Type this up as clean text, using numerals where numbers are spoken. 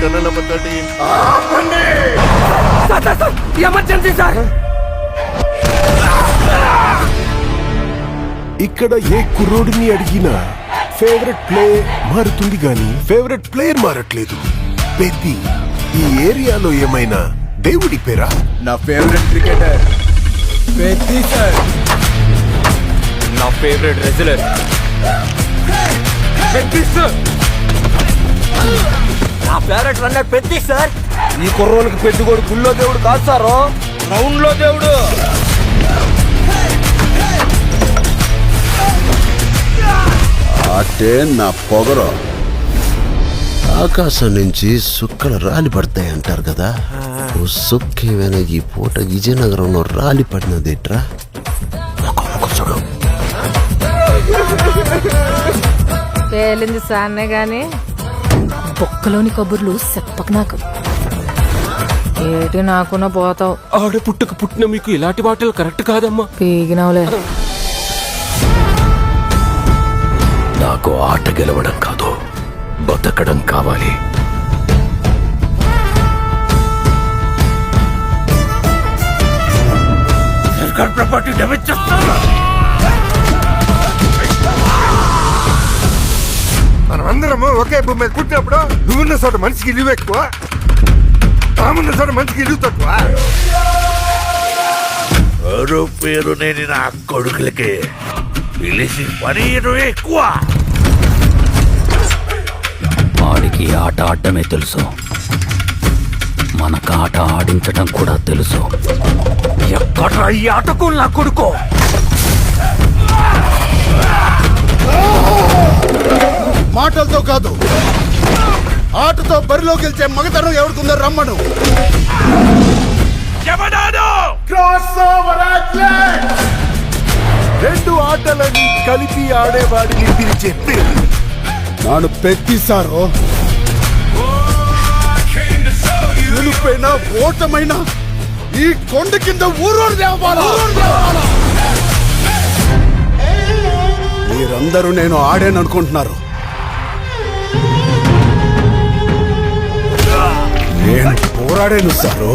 కన్నలమ్మతోటి emergency sir. ఇక్కడ ఏ కుర్రోడిని అడిగినా favourite play మారుతుంది గాని ఫేవరెట్ ప్లేయర్ మారట్లేదు. పెద్ది ఈ ఏరియాలో ఏమైనా దేవుడి పేరా? నా ఫేవరెట్ క్రికెటర్ పెద్ది సార్. నా ఫేవరెట్ రెజ్లర్ పెద్ది సార్. నా ఫేవరెట్ రన్నర్ పెద్ది సార్. ఈ కుర్రోళ్ళకి పెద్దగోడు గుళ్ళో దేవుడు కాదు సారు, గ్రౌండ్ లో దేవుడు. అంటే నా పొగరు ఆకాశం నుంచి సుక్కలు రాలి పడతాయి అంటారు కదా. సుక్కేమైనా ఈ పూట విజయనగరంలో రాలి పడినదేట్రా? చూడు పేలింది సాన్నే గాని బొక్కలోని కబుర్లు చెప్పక నాకు. ఏటి నాకున్న పోతావు. ఆడ పుట్టిన మీకు ఇలాంటి మాటలు కరెక్ట్ కాదమ్మా. పీగినవులే. నాకు ఆట గెలవడం కాదు, బతకడం కావాలి. ప్రాపర్టీ డ్యామేజ్ చేస్తాను. మనం అందరము ఒకే భూమి మీద పుట్టినప్పుడు నువ్వున్న చోట మనిషికి ఇల్లు ఎక్కువ, తామున్న చోట మనిషికి ఇల్లు తక్కువ. ఎవరు పేరు నేను నా కొడుకులకి పిలిచి పని ఎక్కువ. వాడికి ఆట ఆడటమే తెలుసు, మనకు ఆట ఆడించడం కూడా తెలుసు. ఎక్కడ ఈ ఆటకు నా కొడుకో? మాటలతో కాదు, ఆటతో బరిలో గెలిచే మగతనం ఎవరికుందో రమ్మను. రెండు ఆటలని కలిపి ఆడేవాడిని పిలిచే పేరు నాను పెద్దిసారో. గెలుపైనా ఓటమైనా ఈ కొండ కింద ఊరూరు దేవాలా. మీరందరూ నేను ఆడాననుకుంటున్నారు. నేను పోరాడాను సారు.